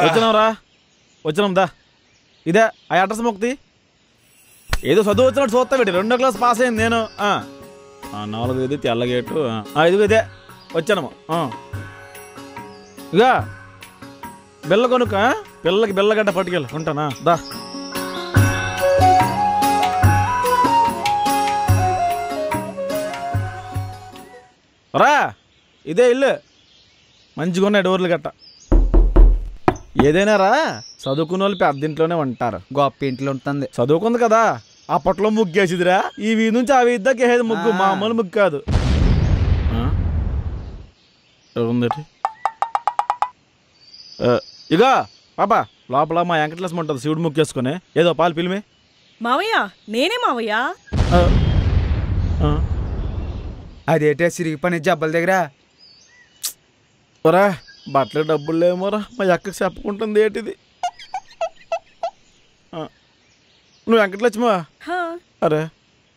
వచ్చినాంరా, వచ్చినాం దా. ఇదే ఆ అడ్రస్ మొక్తి. ఏదో చదువు వచ్చినట్టు చూస్తా పెట్టి 2వ క్లాస్ పాస్ అయింది నేను. 4 తెల్లగేటు. ఇదిగో ఇదే వచ్చాను. ఇక బెల్ల కొనుక్క, పిల్లకి బెల్లగడ్డ పట్టుకెళ్ళి ఉంటానా దా. రా, ఇదే ఇల్లు, మంచిగా ఉన్నాయి డోర్లు గట్ట. ఏదైనా రా, చదువుకున్న వాళ్ళు పెద్దింట్లోనే ఉంటారు. గొప్ప ఇంట్లో ఉంటుంది. చదువుకుంది కదా, అప్పట్లో ముగ్గేసిదిరా. ఈ వీధి నుంచి ఆ వీధిదాకేది ముగ్గు, మామూలు ముగ్గు కాదు. ఇగో పాపా, లోపల మా వెంకటలక్ష్మి ఉంటుంది, శివుడు ముగ్గేసుకుని. ఏదో పాలు పిలిమే. మావయ్య, నేనే మావయ్య. అదేటే సిరిగి పని జబ్బల దగ్గర. రా, బట్టలు డబ్బులు లేమోరా, మా అక్కకి చెప్పుకుంటుంది ఏంటిది. నువ్వు వెంకటలక్ష్మివా? అరే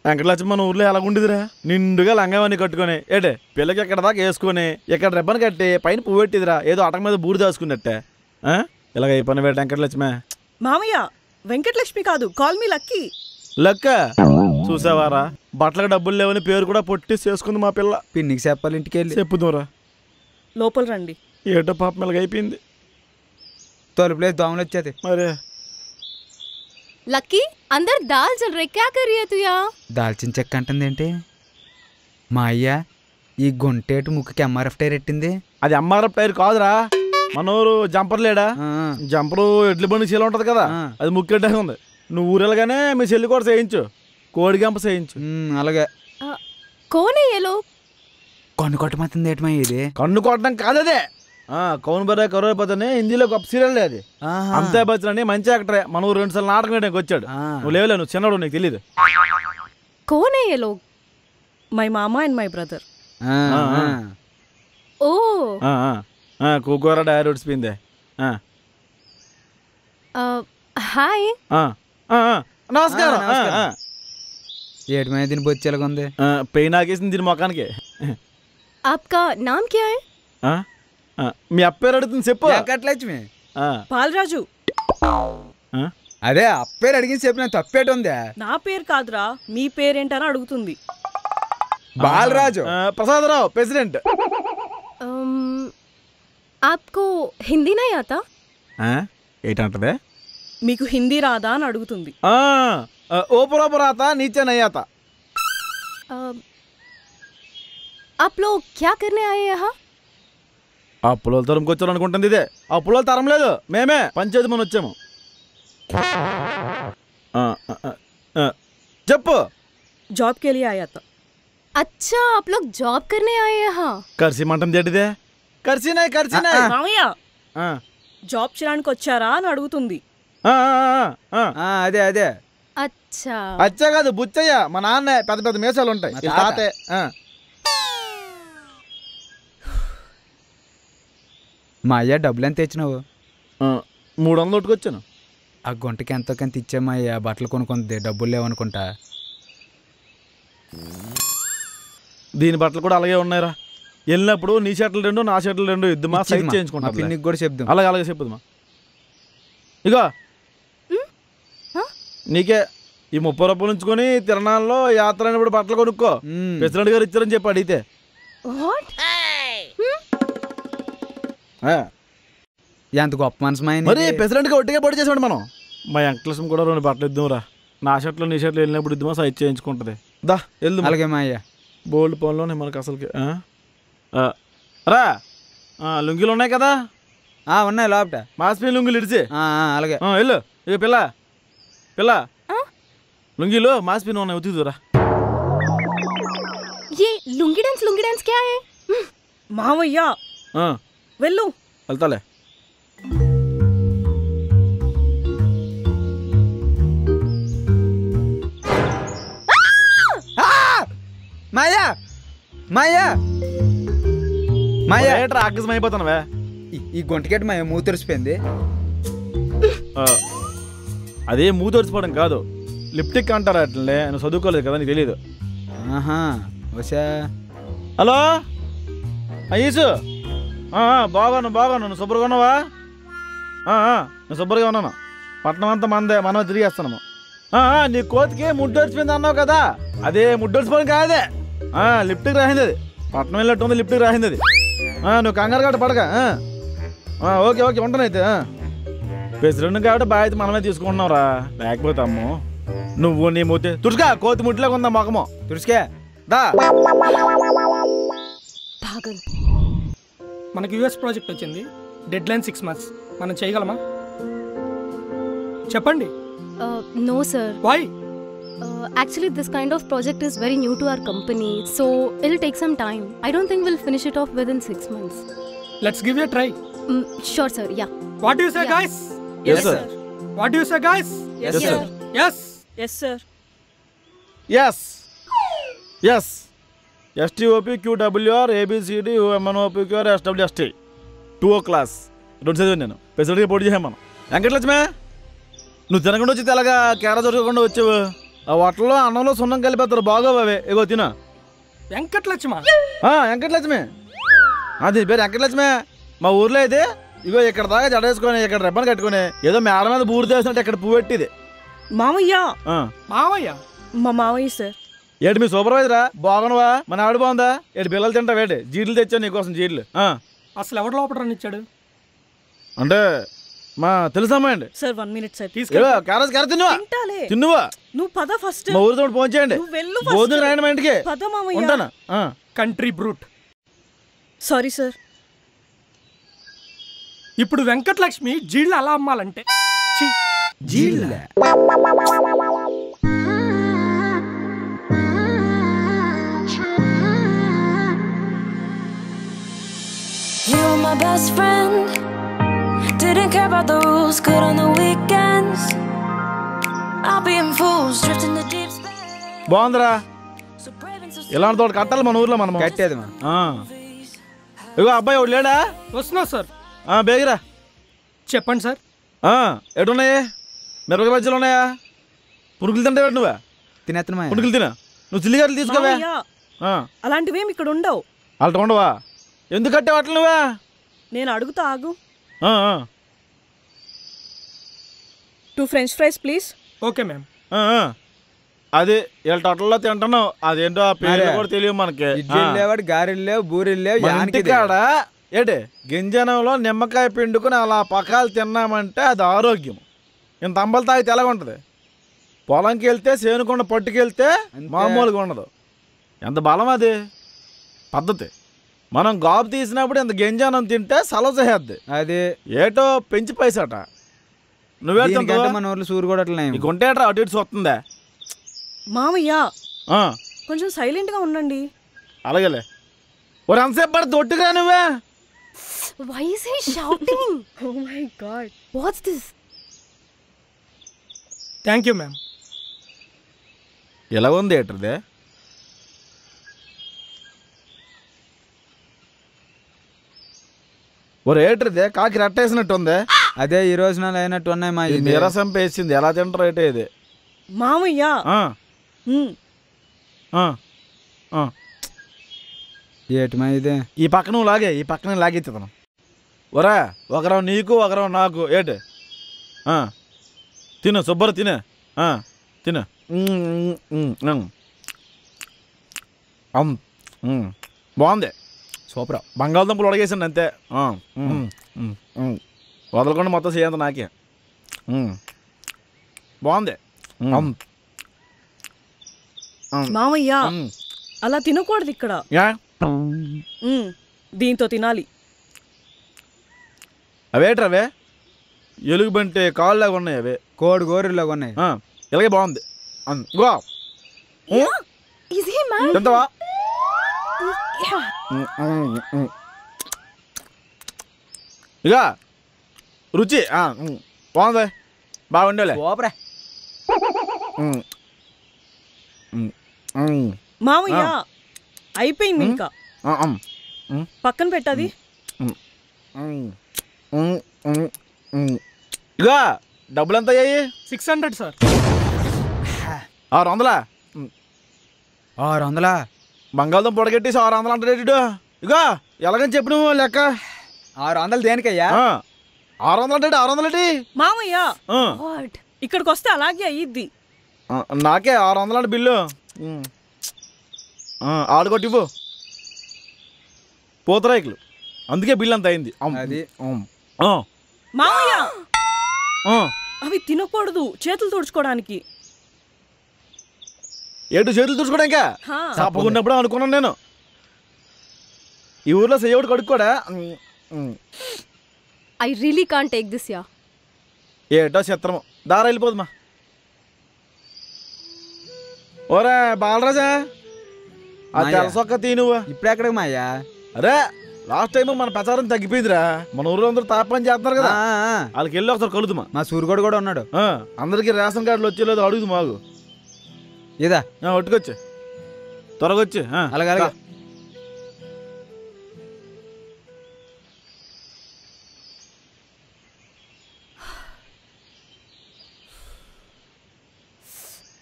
వెంకటలక్ష్మి, మన ఊర్లో ఎలాగుండేదిరా, నిండుగా లంగావన్నీ కట్టుకొని ఏటే పిల్లకి ఎక్కడ దాకా వేసుకొని ఇక్కడ రెబ్బను కట్టి పైన పువ్వు పెట్టిదిరా, ఏదో అటక మీద బూడి దాచుకున్నట్టే. ఇలాగ అయిపోయిన వేట వెంకటలక్ష్మి. మామయ్య, వెంకటలక్ష్మి కాదు, కాల్ మీ లక్కీ. లక్క చూసావారా, బట్టలకు డబ్బులు లేవని పేరు కూడా పొట్టి చేసుకుంది మా పిల్ల. పిన్నికి చెప్పాలి, ఇంటికి వెళ్ళి చెప్పుదురా. లోపల రండి. ఏటో పాప మెల్లగా అయిపోయింది. తలుపులే దోమలు వచ్చేది మరే. लक्की अंदर दाल चल रही, क्या कर रही है तू यहाँ? దాల్చిన చెక్క అంటుంది ఏంటి మా అయ్య? ఈ గుంటేటు ముక్కుకి ఎంఆర్ఎఫ్ టైర్ ఎట్టింది. అది ఎంఆర్ఎఫ్ టైర్ కాదురా, మన ఊరు జంపర్ లేడా, జంపరు ఎడ్ల బండి చీల ఉంటది కదా, అది ముక్కెట్టే ఉంది. నువ్వు ఊరెళ్ళగానే మీ చెల్లి కూడా చేయించు, కోడి గంప చేయించు. అలాగే. कौन है ये लोग? కన్ను కొట్టమవుతుంది ఏటమా ఇది? కన్ను కొట్టడం కాదదే, కౌన్ బరే కరోపతిని హిందీలో గొప్ప సీరియల్ అది. అమితాబ్ బచ్చన్ అని మంచి యాక్టరే, మన ఊరు 2 సార్లు నాటకం వేయడానికి వచ్చాడు. నువ్వు లేవలే, నువ్వు చిన్నడు, నీకు తెలియదు. कौन है ये लोग? My mama and my brother. ఓ కూకోరా డైరీ ఉడిసిపోయిందే. హాయ్. నమస్కారం. ఏటమా దీని బొచ్చేలాగా ఉంది? పెయిన్ ఆకేసింది దీని మొఖానికి. आपका नाम क्या है? మీ అప్పేరు అడుగుతుంది, చెప్పు. వెంకటలక్ష్మి. పాలరాజు. అదే అప్పేరు అడిగింది చెప్పిన తప్పేట ఉందా? నా పేరు కాదురా, మీ పేరేంటని అడుగుతుంది. బాలరాజు. ప్రసాదరావు, ప్రెసిడెంట్. आपको हिंदी नहीं आता? ఏంటంటదే? మీకు హిందీ రాదా అని అడుగుతుంది. ఓపరాత నీచే నయ్యాత. आप लोग क्या करने आए यहाँ? ఆ పుల్లల తరంకి వచ్చారు అనుకుంటుంది. ఇదే ఆ పుల్లల తరం లేదు, మేమే పంచాయతీ మనం వచ్చాము. చెప్పు. జాబ్ के लिए आया था. अच्छा, आप लोग जॉब करने आए यहाँ? కర్సీ మంటం ఏంటిదే? కర్సీనాయ్ కర్సీనాయ్. మామయ్య, జాబ్ చేయడానికి వచ్చారా అని అడుగుతుంది. అదే అదే. अच्छा అచ్చా కాదు, బుచ్చయ్య, మా నాన్న. పెద్ద పెద్ద మీసాలు ఉంటాయి. తాతే. మా అయ్య డబ్బులు ఎంత తెచ్చినావు? 300 కొట్టుకొచ్చాను. ఆ గుంటకి ఎంతో కొంత ఇచ్చా మా అయ్య, బట్టలు కొనుక్కుంది, డబ్బులు లేవనుకుంటా. దీని బట్టలు కూడా అలాగే ఉన్నాయిరా. వెళ్ళినప్పుడు నీ షర్ట్లు 2 నా షర్ట్లు 2 ఇద్దుమా, సైజ్ చేయించుకుంటా. పిన్నికి కూడా చెప్దాం. అలాగే అలాగే చెప్పుదమ్మా. ఇగో నీకే ఈ 30 రూపాయలు ఉంచుకొని తిరణాల్లో యాత్ర అయినప్పుడు బట్టలు కొనుక్కో. ప్రెసిడెంట్ గారు ఇచ్చారని చెప్పి అడిగితే. ఎంత గొప్ప మనసు మా మరి ప్రెసిడెంట్ గా ఒట్టిగా పొడి చేసాడు మనం. మా వెంకటలక్ష్మి కూడా 2 బట్టలు ఇద్దాంరా. నా షర్ట్లు నీ షర్ట్లు వెళ్ళినప్పుడు ఇద్దామా, సైజ్ చేయించుకుంటది. దా వెళ్దాం. అలాగే మా అయ్య. బోల్డ్ పనులోనే మనకు అసలుకి. రా, లుంగీలు ఉన్నాయి కదా? ఉన్నాయి లోపట. మాస్పీ లుంగీలు ఇడిచి. అలాగే వెళ్ళు. ఇక పిల్ల పిల్ల లుంగీలు మాస్పీలు ఉన్నాయి, ఉతుకుదురా. ये लुंगी डांस क्या है? మామయ్య వెళ్ళు. వెళ్తాలే. మాయా మాయా మాయా, ఏట్రా ఆకసం అయిపోతానవే? ఈ గుంటకెట్ మా మూత తెరిచిపోయింది. అదే మూతొడిచిపోవడం కాదు, లిప్టిక్ అంటారా అట్లే. నువ్వు చదువుకోలేదు కదా, నీకు తెలీదు. వసా. హలో అయ్యేసు, బాగున్నాను నువ్వు శుభ్రంగా ఉన్నావా? నేను శుభ్రంగా ఉన్నాను. పట్టణం అంతా మనమే తిరిగేస్తున్నాము. నీ కోతికి ముడ్డొచ్చిపోయింది అన్నావు కదా, అదే ముడ్డొచ్చిపోయింది కాదే, లిఫ్ట్కి రాయింది అది. పట్టణం వెళ్ళట్టు ఉంది, లిఫ్ట్కి రాయింది అది. నువ్వు కంగారు కాబట్టి పడక. ఓకే ఉంటానైతే. ప్రెసిడెంట్ కాబట్టి బాధ్యత మనమే తీసుకుంటున్నావు రా, లేకపోతే అమ్మో నువ్వు నీ మూతి తుడుచుకా, కోతి ముట్టిలోకి ఉందా మొఖము, తుడుచుకే దా. మనకి యూఎస్ ప్రాజెక్ట్ వచ్చింది, డెడ్ లైన్ 6 months. మనం చేయగలమా? చెప్పండి. No sir. Why? Actually this kind of project is very new to our company, so it'll take some time. I don't think we'll finish it off within 6 months. Let's give it a try. Sure sir, yeah. What do you say, guys? Yes sir. What do you say, guys? Yes Yes, sir. sir. Yes. Yes sir. Yes STOP QWR ABCD MNOPQR SWST 2 class 2 చదివాను నేను. ఫెసిలిటీగా పోటీ చేసాం మనం. వెంకటలక్ష్మే, నువ్వు తినకుండా వచ్చి తెల్లగా కేర దొరకకుండా వచ్చావు. ఆ వాటర్లో అన్నంలో సున్నం కలిపేస్తారు, బాగోవు అవే. ఇగో తినా. వెంకటలక్ష్మ? వెంకటలక్ష్మి, అది పేరు వెంకటలక్ష్మే. మా ఊర్లో అయితే ఇగో ఇక్కడ దాకా జడేసుకొని ఇక్కడ రెబ్బన్ కట్టుకుని ఏదో మేడ మీద బూరు చేసినట్టు ఇక్కడ పువ్వు పెట్టిది. మామయ్య. మావయ్య? మా మామయ్య సార్. ఏడు మీ సూపర్వైజరా? బాగున్నావా? మన ఆవిడ బాగుందా? ఏడు పిల్లలు తింటావేటి? జీడ్లు తెచ్చా నీకోసం, జీడ్లు. అసలు ఎవరు లోపల రన్నిచ్చాడు? అంటే మా తెలుసమ్మా అండి సార్ 1 minute సార్. తిన్నువా? నువ్వు పద ఫస్ట్. మా ఊరితో ఫోన్ చేయండి, భోజనం రాయండి మా ఇంటికి. పద మామయ్య. ఉంటానా? Country brute. Sorry sir. ఇప్పుడు వెంకటలక్ష్మి జీళ్ళు అలా అమ్మాలంటే జీళ్ళ You were my best friend. Didn't care about the rules, good on the weekends. I'll be in fools, drifting the deep space. బాగుందిరా. So brave and so ఇలాంటి తోట కట్టాలి మన ఊర్లో మనం. కట్టేది మా. ఇగో అబ్బాయి ఒకటి లేడా? వస్తున్నా సార్. బేగిరా. చెప్పండి సార్. ఎటున్నాయి? మిరపకాయ బజ్జీలు ఉన్నాయా? పురుగులు తింటావు నువ్వా? తినేస్తున్నా. పురుగులు తినా. నువ్వు చిల్లిగారులు తీసుకోవా? అలాంటివేమి ఇక్కడ ఉండవు. అలా ఉండవా? ఎందుకు కట్టావు అట్లా నువ్వా? నేను అడుగుతా, ఆగు. 2 French fries please. Okay ma'am. అది వీళ్ళ హోటల్లో తింటున్నావు, అదేంటో ఆ పేరు కూడా తెలియదు మనకి. లేవాడు, గారెలు లేవు, బూరెలు లేవు. కాడ ఏంటి గింజనంలో నిమ్మకాయ పిండుకుని అలా పకాలు తిన్నామంటే అది ఆరోగ్యం. ఇంత అంబలు తాగితే ఎలాగ ఉంటుంది? పొలంకి వెళ్తే సేనుకొండ పట్టుకెళ్తే మామూలుగా ఉండదు. ఎంత బలం అది పద్ధతి. మనం గాబు తీసినప్పుడు ఇంత గింజనం తింటే సలవ చేద్ది. అది ఏటో పెంచి పైసట. నువ్వే మన ఊర్లో సూరు కూడా అట్లా గుంటేట్రా అటు ఇటు వస్తుందా? మామయ్య కొంచెం సైలెంట్ గా ఉండండి. అలాగేలే. ఒక అంతసేపు పడి తొట్టుగా నువ్వే. Why is he shouting? Oh my god. What's this? Thank you ma'am. ఎలా ఉంది ఏటర్దే? ఓ ఏటర్దే కాకి రెట్టేసినట్టు ఉంది. అదే ఈ రోజు నాలు అయినట్టు ఉన్నాయి మా. నీరసం పేసింది, ఎలా తింటారు అయితే ఇది? మామయ్య ఏటి మా ఇదే. ఈ పక్క నువ్వు లాగే, ఈ పక్కన లాగెత్తుతాను. ఒరా ఒకరం నీకు ఒకరం నాకు. ఏటి తిను శుభ్ర తినే తిను. బాగుంది, సూపర్. బంగాళదుంపలు ఉడగేసింది అంతే, వదలకుండా మొత్తం చేయంత నాకే. బాగుంది. మామయ్య అలా తినకూడదు ఇక్కడ. దీంతో తినాలి. అవేట్రవే ఎలుగు బంటే కాళ్ళలాగా ఉన్నాయి, అవే కోడి గోరులాగా ఉన్నాయి. ఇలాగే బాగుంది. Is he mad? తింటావా? ఇక రుచి బాగుంది, బాగుండేలే. ఓపరా మామయ్య అయిపోయింది, ఇంకా పక్కన పెట్టది. ఇక డబ్బులు ఎంత అయ్యాయి? 600 సార్. 600. 600 బంగాళదుంప పొడగెట్టేసి 600 అంటాడు. ఇక ఎలాగని చెప్పి నువ్వు లెక్క. 600 దేనికయ్యా? 600 అంటే 600 ఏంటి? మామయ్య ఆ, What? ఇక్కడికి వస్తే అలాగే అయ్యిద్ది. నాకే 600 అంటే బిల్లు. ఆడు కొట్టి ఇవ్వు పోతరాయికులు, అందుకే బిల్లు అంత అయింది. అది మామయ్య అవి తినకూడదు, చేతులు తుడుచుకోవడానికి. ఏటు చేతులు తుడుచుకోవడం ఇంకా హా. తప్పకున్నప్పుడు అనుకున్నాను నేను. ఈ ఊర్లో సేవుడు కడుక్కోడా? I really can't take this, yeah. ఏటో చిత్రము దారా వెళ్ళిపోదుమా. ఓరే బాలరాజా, ఆ మాయా. తెలసొక్క తీ నువ్వు. ఇప్పుడు ఎక్కడికి మాయ్యా? అరే లాస్ట్ టైం మన ప్రచారం తగ్గిపోయిందిరా. మన ఊర్లో అందరూ తాపని చేస్తున్నారు కదా, వాళ్ళకి వెళ్ళి ఒకసారి కలుదుమా. మా సూర్యగోడు కూడా ఉన్నాడు. అందరికి రేషన్ కార్డులు వచ్చేలేదు అడుగుదు మాకు. ఇదా ఒట్టుకొచ్చి త్వరగా వచ్చి. అలాగే అలాగే.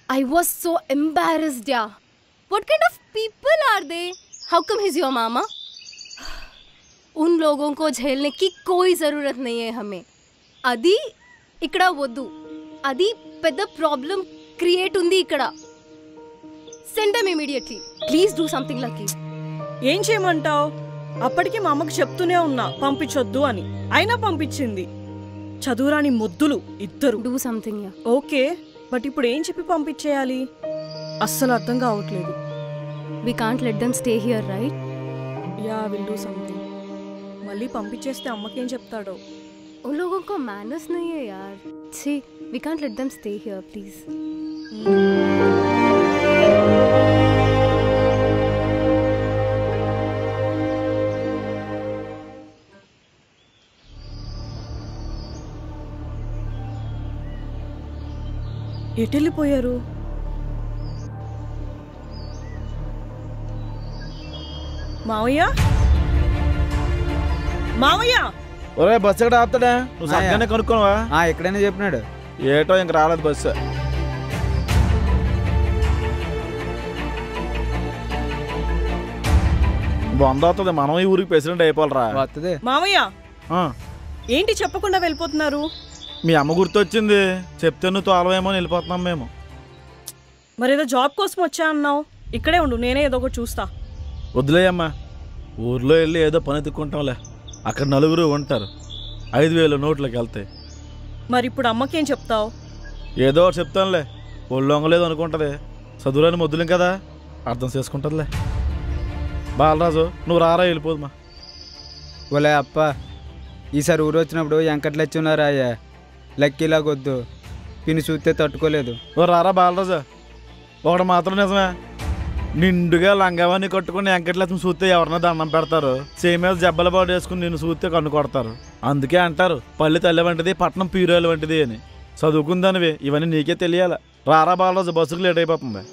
I was so embarrassed, yeah. What kind of people are they? How come he's your mama? उन लोगों को झेलने की कोई ज़रूरत नहीं है हमें. అది ఇక్కడ వద్దు, అది పెద్ద ప్రాబ్లం క్రియేట్ ఉంది ఇక్కడ. Send them immediately please do something lucky. ఏం చేయమంటావు? అప్పటికి మా అమ్మకి చెప్తూనే ఉన్నా పంపించొద్దు అని, అయినా పంపించింది. చదువురాని మొద్దులు ఇద్దరు. Do something. Yeah okay, but ఇప్పుడు ఏం చెప్పి పంపించేయాలి? అస్సలు అర్థం కావట్లేదు. We can't let them stay here, right? Yeah will do something. మళ్ళీ పంపించేస్తే అమ్మకేం చెప్తాడో. उन लोगों को मैनर्स नहीं है यार. छी, we can't let them stay here, please. ఎటెళ్ళిపోయారు? మావయ్య, మావయ్య. ఒరే బస్సు ఎక్కడ ఆపుతాడా? నువ్వు సరిగ్గానే కనుక్కోవా? ఎక్కడైనా చెప్పినాడు. ఏటో ఇంక రాలేదు బస్సు. బొంద అవుతుంది, మనం ఈ ఊరికి ప్రెసిడెంట్ అయిపోవాలరా. వస్తుంది. మావయ్య ఏంటి చెప్పకుండా వెళ్ళిపోతున్నారు? మీ అమ్మ గుర్తొచ్చింది, చెప్తే నువ్వు తోలవేమో వెళ్ళిపోతున్నాం మేము. మరేదో జాబ్ కోసం వచ్చా అన్నావు. ఇక్కడే ఉండు, నేనే ఏదో ఒకటి చూస్తా. వద్దులేయమ్మా, ఊర్లో వెళ్ళి ఏదో పని ఎత్తుక్కుంటాంలే. అక్కడ నలుగురు ఉంటారు, 5,000 నోట్లకి వెళ్తాయి. మరి ఇప్పుడు అమ్మకేం చెప్తావు? ఏదో ఒకటి చెప్తానులే, ఒళ్ళొంగలేదు అనుకుంటుంది. చదువురాని మొద్దులేం కదా, అర్థం చేసుకుంటుందిలే. బాలరాజు నువ్వు రారా, వెళ్ళిపోదుమా. ఓలే అప్ప, ఈసారి ఊరు వచ్చినప్పుడు వెంకట్లచ్చి ఉన్నారా అయ్యా, లక్కీలాగొద్దు, పిని చూస్తే తట్టుకోలేదు. ఓ రారా బాలరాజు, ఒకటి మాత్రం నిజమే, నిండుగా లంగావాన్ని కట్టుకుని వెంకటలక్ష్మి చూస్తే ఎవరన్నా దండం పెడతారు, సేమేద జబ్బల పాటు వేసుకుని నిన్ను చూస్తే కన్ను కొడతారు. అందుకే అంటారు పల్లె తల్లి వంటిది, పట్నం పీరోలు వంటిది అని. చదువుకుందానివి, ఇవన్నీ నీకే తెలియాల. రారా బాలరాజు, బస్సుకు లేట్ అయిపోతుంది.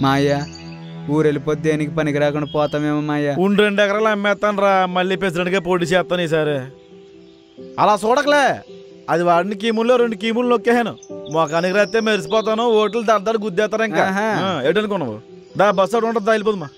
మా అయ్యా ఊరు వెళ్ళిపోతే దేనికి పనికి రాకుండా పోతామేమో మా అయ్యా. 2 ఎకరాలు అమ్మేస్తాను రా, మళ్ళీ ప్రెసిడెంట్గా పోటీ చేస్తాను ఈసారి. అలా చూడకలే, అది వాడిని కీముల్లో 2 కీములు నొక్కేహాను. మొఖానికి రాస్తే మెరిసిపోతాను, ఓట్లు దర్దారు గుద్దేస్తారు. ఇంకా ఏటనుకున్నావు? దా బస్సు ఉంటుంది, వెళ్ళిపోదుమా.